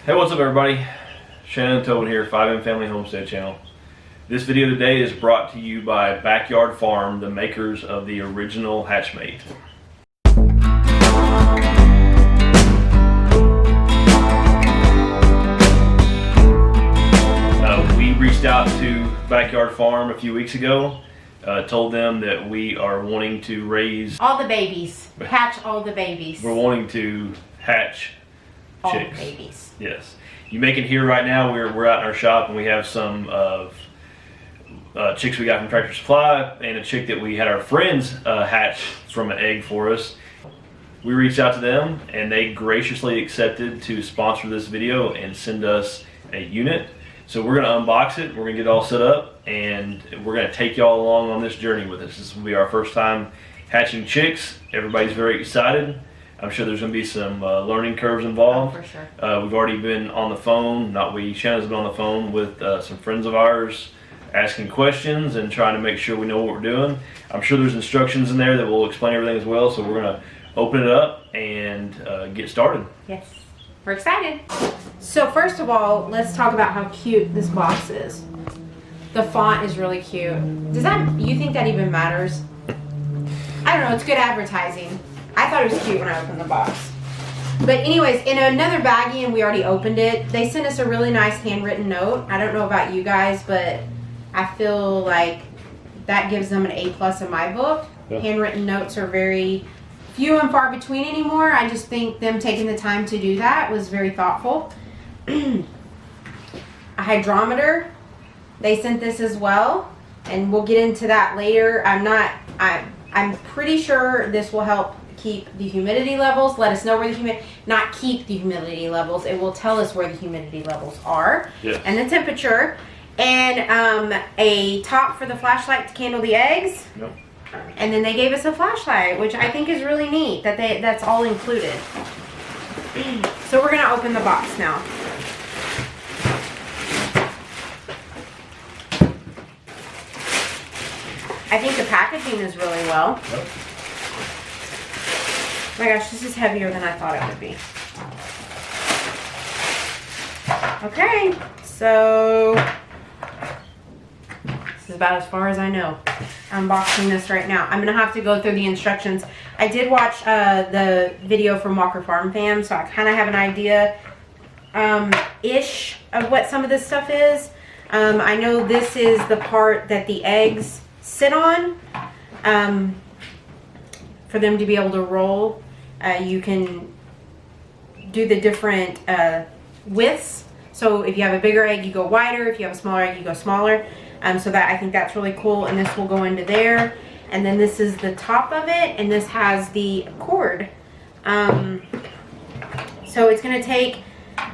Hey, what's up everybody? Shannon and Tobin here, 5M Family Homestead Channel. This video today is brought to you by Backyard Farm, the makers of the original Hatchmate. We reached out to Backyard Farm a few weeks ago, told them that we are wanting to raise... all the babies. Hatch all the babies. We're wanting to hatch all chicks. The babies. Yes. You make it here right now. We're out in our shop and we have some chicks we got from Tractor Supply and a chick that we had our friends hatch from an egg for us. We reached out to them and they graciously accepted to sponsor this video and send us a unit. So we're going to unbox it, we're going to get it all set up, and we're going to take y'all along on this journey with us. This will be our first time hatching chicks. Everybody's very excited. I'm sure there's going to be some learning curves involved. Oh, for sure. We've already been on the phone, Shannon's been on the phone with some friends of ours asking questions and trying to make sure we know what we're doing. I'm sure there's instructions in there that will explain everything as well, so we're going to open it up and get started. Yes, we're excited. So first of all, let's talk about how cute this box is. The font is really cute. You think that even matters? I don't know, it's good advertising. I thought it was cute when I opened the box. But anyways, in another baggie, and we already opened it, they sent us a really nice handwritten note. I don't know about you guys, but I feel like that gives them an A+ in my book. Yeah. Handwritten notes are very few and far between anymore. I just think them taking the time to do that was very thoughtful. A hydrometer, they sent this as well, and we'll get into that later. I'm pretty sure this will help keep the humidity levels, let us know where the not keep the humidity levels, it will tell us where the humidity levels are. Yes. And the temperature, and a top for the flashlight to candle the eggs. Yep. And then they gave us a flashlight, which I think is really neat that that's all included. So we're gonna open the box now. I think the packaging is really well. Yep. Oh my gosh, this is heavier than I thought it would be. Okay, so this is about as far as I know. I'm unboxing this right now. I'm gonna have to go through the instructions. I did watch the video from Walker Farm Fam, so I kind of have an idea ish of what some of this stuff is. I know this is the part that the eggs sit on for them to be able to roll. You can do the different widths. So if you have a bigger egg, you go wider. If you have a smaller egg, you go smaller. So that, I think that's really cool. And this will go into there. And then this is the top of it. And this has the cord. So it's going to take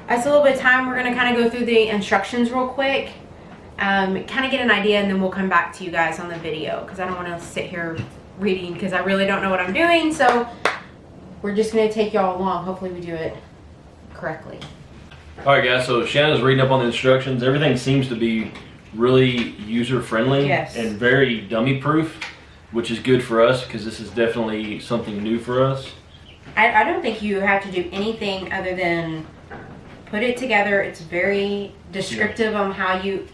us a little bit of time. We're going to kind of go through the instructions real quick. Kind of get an idea, and then we'll come back to you guys on the video. Because I don't want to sit here reading because I really don't know what I'm doing. So we're just going to take y'all along. Hopefully we do it correctly. Alright guys, so Shannon's reading up on the instructions. Everything seems to be really user-friendly. Yes. And very dummy-proof, which is good for us because this is definitely something new for us. I don't think you have to do anything other than put it together. It's very descriptive on how you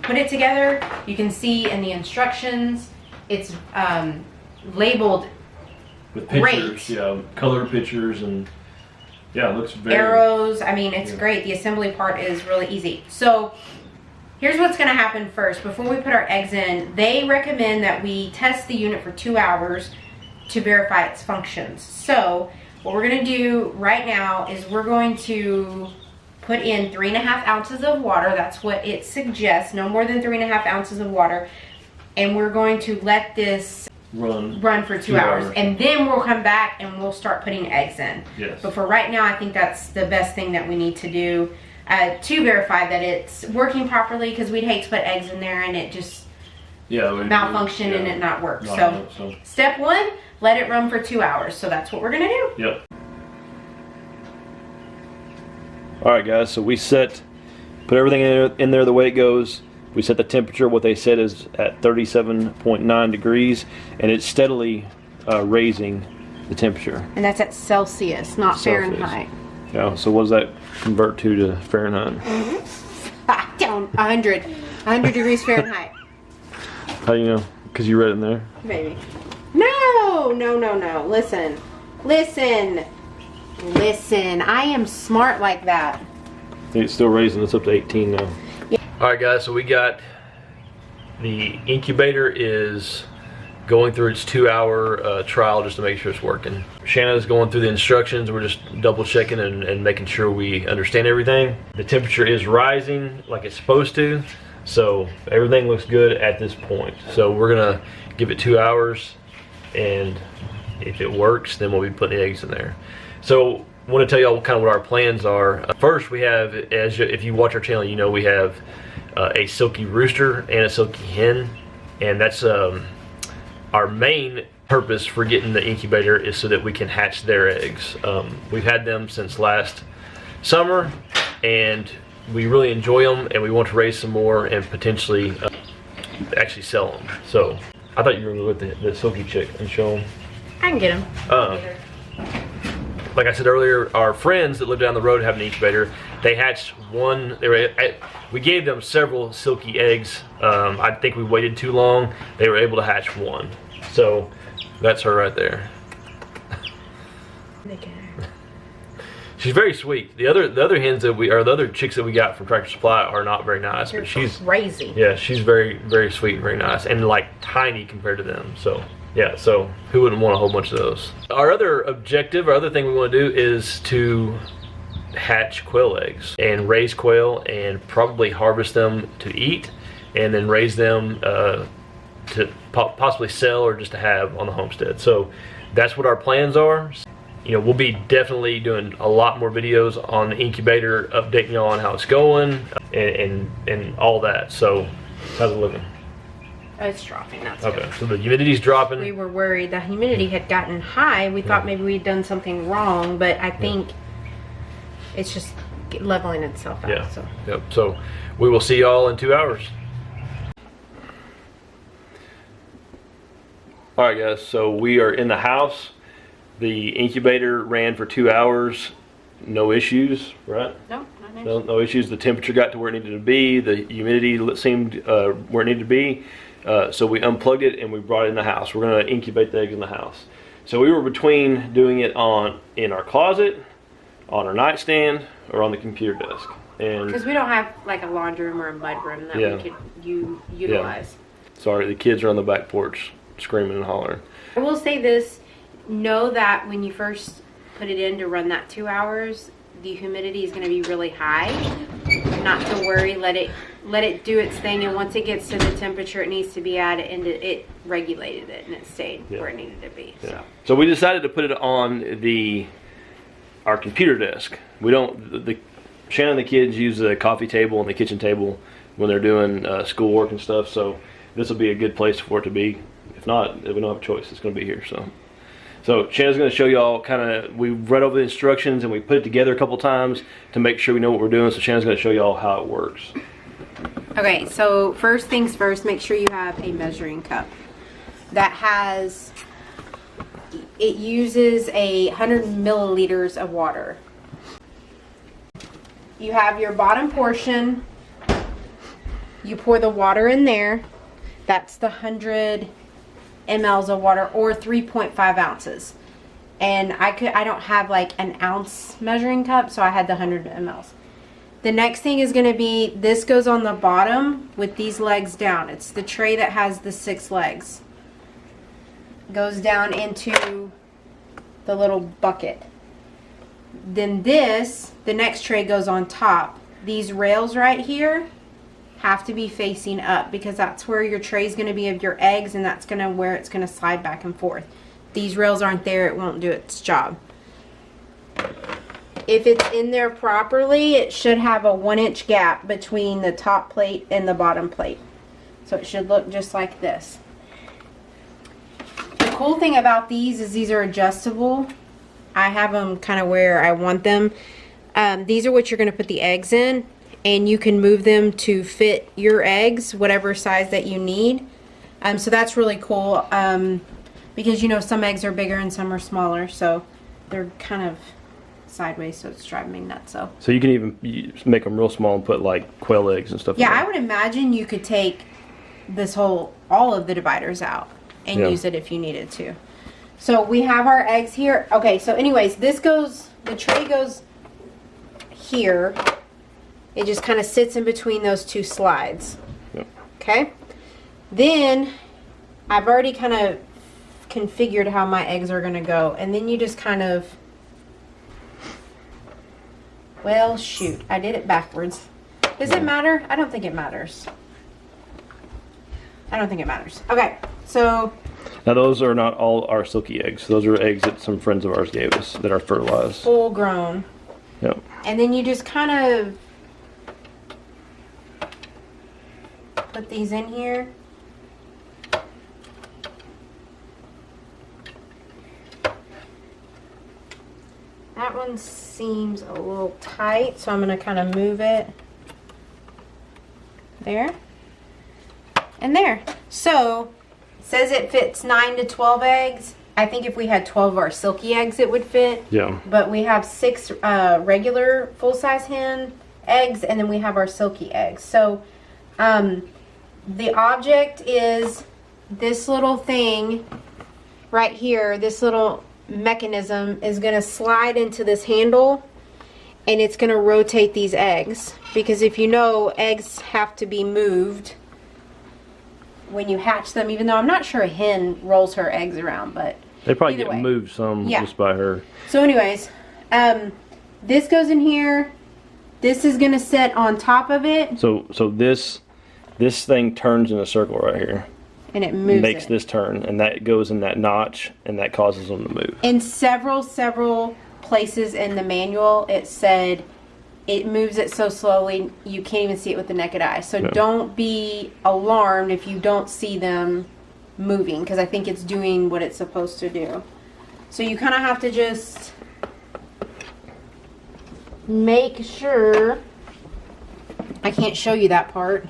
put it together. You can see in the instructions, it's labeled with pictures, yeah, color pictures, and yeah, it looks very... arrows, I mean, it's great. The assembly part is really easy. So here's what's going to happen first. Before we put our eggs in, they recommend that we test the unit for 2 hours to verify its functions. So what we're going to do right now is we're going to put in 3.5 ounces of water. That's what it suggests, no more than 3.5 ounces of water. And we're going to let this run for 2 hours. And then we'll come back and we'll start putting eggs in. Yes. But for right now, I think that's the best thing that we need to do to verify that it's working properly, because we'd hate to put eggs in there and it just malfunction and it not work. So step one, let it run for 2 hours. So that's what we're gonna do. Yep. Alright guys, so we put everything in there the way it goes. We set the temperature, what they said is at 37.9 degrees, and it's steadily raising the temperature. And that's at Celsius, not Fahrenheit. Yeah, so what does that convert to Fahrenheit? Down 100 degrees Fahrenheit. How do you know? Because you read it in there? Maybe. No. Listen. I am smart like that. It's still raising. It's up to 18 now. Yeah. All right, guys. So we got the incubator is going through its 2-hour trial just to make sure it's working. Shanna's going through the instructions. We're just double checking and making sure we understand everything. The temperature is rising like it's supposed to, so everything looks good at this point. So we're gonna give it 2 hours, and if it works, then we'll be putting the eggs in there. So I want to tell y'all kind of what our plans are. First, we have, if you watch our channel, you know we have a silky rooster and a silky hen, and that's our main purpose for getting the incubator is so that we can hatch their eggs. We've had them since last summer, and we really enjoy them, and we want to raise some more and potentially actually sell them. So I thought you were going to go with the silky chick and show them. I can get them. Like I said earlier, our friends that live down the road have an incubator. They hatched one. We gave them several silky eggs. I think we waited too long. They were able to hatch one. So that's her right there. She's very sweet. The other hens that the other chicks that we got from Tractor Supply are not very nice. They're but she's crazy. Yeah, she's very, very sweet and very nice, and like tiny compared to them. So yeah, so who wouldn't want a whole bunch of those? Our other objective, our other thing we want to do is to hatch quail eggs and raise quail and probably harvest them to eat, and then raise them to possibly sell or just to have on the homestead. So that's what our plans are. You know, we'll be definitely doing a lot more videos on the incubator, updating y'all on how it's going and all that. So how's it looking? It's dropping. That's okay. good. So the humidity's dropping. We were worried the humidity had gotten high. We thought maybe we'd done something wrong, but I think it's just leveling itself out. Yeah. So. Yep. So we will see y'all in 2 hours. All right, guys. So we are in the house. The incubator ran for 2 hours. No issues, right? No, not an issue. No issues. The temperature got to where it needed to be. The humidity seemed where it needed to be. So we unplugged it and we brought it in the house. We're going to incubate the eggs in the house. So we were between doing it in our closet, on our nightstand, or on the computer desk. And because we don't have like a laundry room or a mud room that we could utilize. Yeah. Sorry, the kids are on the back porch screaming and hollering. I will say this, know that when you first put it in to run that 2 hours, the humidity is going to be really high. Not to worry, let it do its thing, and once it gets to the temperature it needs to be at, it regulated it and it stayed where it needed to be. Yeah. So we decided to put it on our computer desk. We don't, Shannon and the kids use the coffee table and the kitchen table when they're doing schoolwork and stuff, so this will be a good place for it to be. If not, we don't have a choice, it's going to be here. So Shannon's going to show y'all we read over the instructions and we put it together a couple times to make sure we know what we're doing. So Shannon's going to show y'all how it works. Okay, so first things first, make sure you have a measuring cup that it uses 100 milliliters of water. You have your bottom portion, you pour the water in there. That's the 100 mLs of water, or 3.5 ounces. And I don't have like an ounce measuring cup, so I had the 100 mLs. The next thing is going to be, this goes on the bottom with these legs down. It's the tray that has the 6 legs. Goes down into the little bucket. Then the next tray goes on top. These rails right here have to be facing up because that's where your tray is going to be of your eggs, and that's where it's going to slide back and forth. These rails aren't there, it won't do its job. If it's in there properly, it should have a 1-inch gap between the top plate and the bottom plate. So it should look just like this. The cool thing about these is these are adjustable. I have them kind of where I want them. These are what you're going to put the eggs in, and you can move them to fit your eggs, whatever size that you need. So that's really cool, because you know some eggs are bigger and some are smaller, so they're kind of sideways, so it's driving me nuts. So you can even make them real small and put like quail eggs and stuff. Yeah, I would imagine you could take all of the dividers out and use it if you needed to. So we have our eggs here. Okay, so anyways, the tray goes here. It just kind of sits in between those two slides. Yep. Okay. Then I've already kind of configured how my eggs are going to go, and then you just kind of, well, shoot, I did it backwards. Does it matter? I don't think it matters. I don't think it matters. Okay, so now those are not all our silky eggs. Those are eggs that some friends of ours gave us that are fertilized. Full grown. Yep. And then you just kind of put these in here. That one seems a little tight, so I'm going to kind of move it there and there. So it says it fits 9 to 12 eggs. I think if we had 12 of our silky eggs, it would fit. Yeah. But we have 6 regular full-size hen eggs, and then we have our silky eggs. So the object is this little thing right here, this little mechanism is going to slide into this handle, and it's going to rotate these eggs, because if you know, eggs have to be moved when you hatch them, even though I'm not sure a hen rolls her eggs around, but they probably get moved some just by her. So anyways, this goes in here. This is going to sit on top of it. So this thing turns in a circle right here. And it moves makes this turn, and that goes in that notch, and that causes them to move. In several places in the manual, it said it moves it so slowly you can't even see it with the naked eye. So don't be alarmed if you don't see them moving, because I think it's doing what it's supposed to do. So you kind of have to just make sure, I can't show you that part,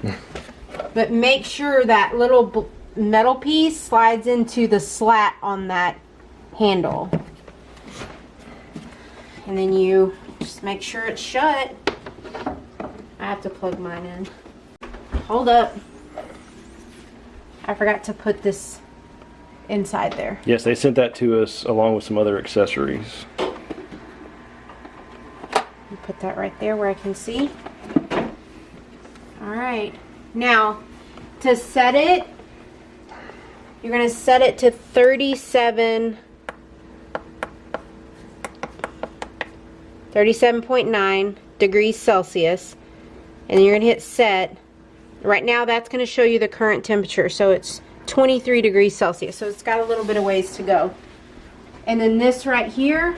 but make sure that little metal piece slides into the slat on that handle, and then you just make sure it's shut. I have to plug mine in. Hold up, I forgot to put this inside there. Yes, they sent that to us along with some other accessories. Put that right there where I can see. All right, now to set it, you're going to set it to 37.9 degrees Celsius, and then you're going to hit set. Right now that's going to show you the current temperature, so it's 23 degrees Celsius, so it's got a little bit of ways to go. And then this right here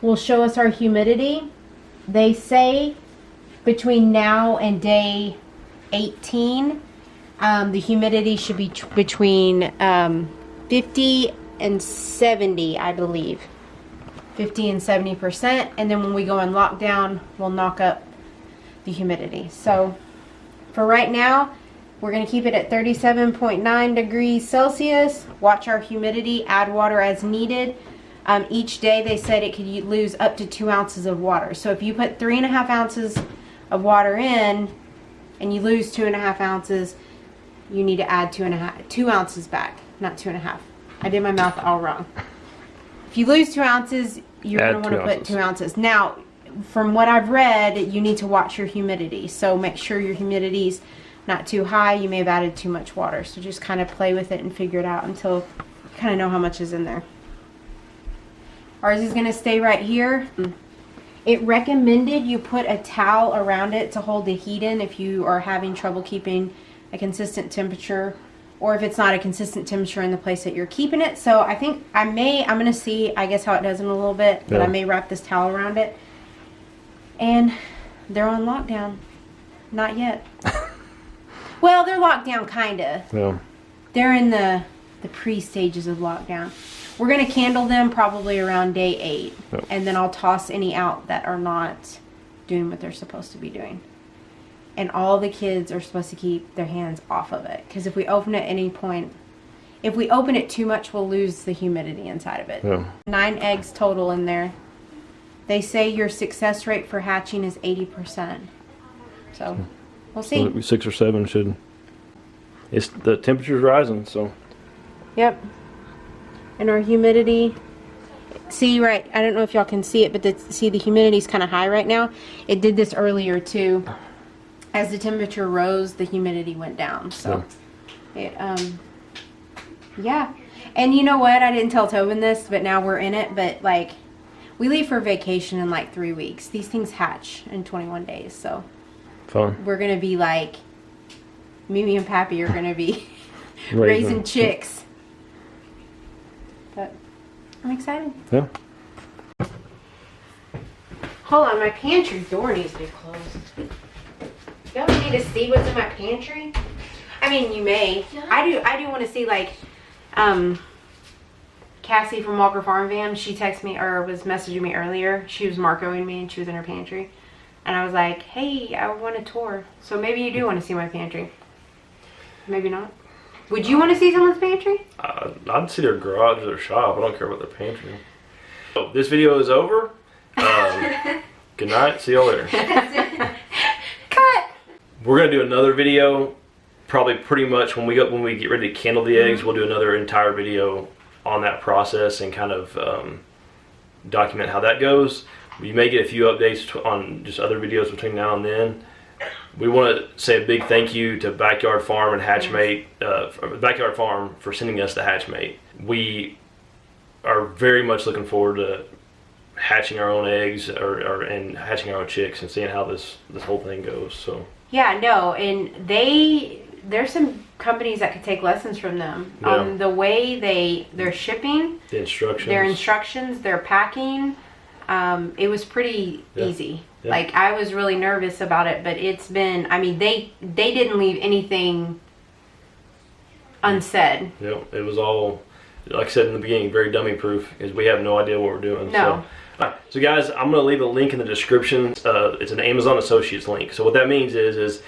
will show us our humidity. They say between now and day 18, the humidity should be between 50 and 70, I believe. 50 and 70%, and then when we go in lockdown, we'll knock up the humidity. So for right now, we're going to keep it at 37.9 degrees Celsius. Watch our humidity, add water as needed. Each day they said it could lose up to 2 ounces of water. So if you put 3.5 ounces of water in and you lose 2.5 ounces, you need to add 2 ounces back, not 2.5. I did my math all wrong. If you lose 2 ounces, you're going to want to put 2 ounces. Now, from what I've read, you need to watch your humidity. So make sure your humidity's not too high. You may have added too much water. So just kind of play with it and figure it out until you kind of know how much is in there. Ours is going to stay right here. It recommended you put a towel around it to hold the heat in if you are having trouble keeping a consistent temperature, or if it's not a consistent temperature in the place that you're keeping it. So I think I'm going to see, I guess, how it does in a little bit, but I may wrap this towel around it. And they're on lockdown. Not yet. Well, they're locked down, kind of. Yeah. They're in the pre-stages of lockdown. We're going to candle them probably around day 8. Yep. And then I'll toss any out that are not doing what they're supposed to be doing. And all the kids are supposed to keep their hands off of it. Because if we open it at any point, if we open it too much, we'll lose the humidity inside of it. Yeah. 9 eggs total in there. They say your success rate for hatching is 80%. So we'll see. So 6 or 7 should. It's the temperature's rising, so. Yep. And our humidity. See, right, I don't know if y'all can see it, but see the humidity's kind of high right now. It did this earlier too. As the temperature rose, the humidity went down. So it yeah. And you know what? I didn't tell Tobin this, but now we're in it. But like, we leave for vacation in like 3 weeks. These things hatch in 21 days. So fun. We're gonna be like, Mimi and Pappy are gonna be raising chicks. But I'm excited. Yeah. Hold on, my pantry door needs to be closed. Y'all need to see what's in my pantry? I mean, you may. I do want to see, like, Cassie from Walker Farm Van, she texted me, or was messaging me earlier. She was Marcoing me, and she was in her pantry. And I was like, hey, I want a tour. So maybe you do want to see my pantry. Maybe not. Would you want to see someone's pantry? I'd see their garage or their shop. I don't care about their pantry. So this video is over. Good night. See y'all later. Cut. We're gonna do another video, probably pretty much when we get ready to candle the eggs. We'll do another entire video on that process and kind of document how that goes. You may get a few updates on just other videos between now and then. We want to say a big thank you to Backyard Farm and Hatchmate, Backyard Farm, for sending us the Hatchmate. We are very much looking forward to hatching our own eggs and hatching our own chicks and seeing how this whole thing goes. So yeah, no, and there's some companies that could take lessons from them on the way they're shipping, their instructions, their packing. It was pretty easy. Yeah. Like, I was really nervous about it, but it's been, I mean, they didn't leave anything unsaid. Yep, it was all, like I said in the beginning, very dummy proof, because we have no idea what we're doing. No. So guys, I'm going to leave a link in the description. It's an Amazon Associates link. So what that means is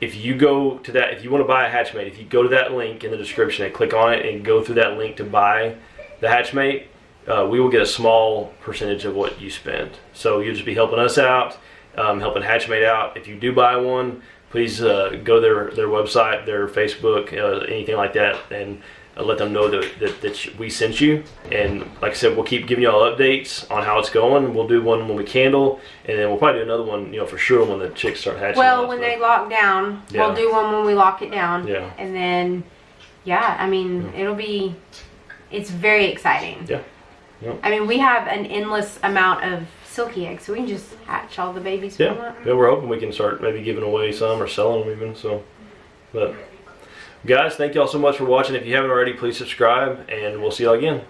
if you go to that, if you want to buy a Hatchmate, if you go to that link in the description and click on it and go through that link to buy the Hatchmate, we will get a small percentage of what you spend. So you'll just be helping us out, helping Hatchmate out. If you do buy one, please go to their website, their Facebook, anything like that, and let them know that we sent you. And like I said, we'll keep giving y'all updates on how it's going. We'll do one when we candle, and then we'll probably do another one, for sure, when the chicks start hatching. Well, when they lock down, we'll do one when we lock it down. Yeah. And then, I mean, it's very exciting. Yeah. Yep. I mean, we have an endless amount of silky eggs, so we can just hatch all the babies. Yeah, we're hoping we can start maybe giving away some or selling them even. So, but guys, thank y'all so much for watching. If you haven't already, please subscribe, and we'll see y'all again.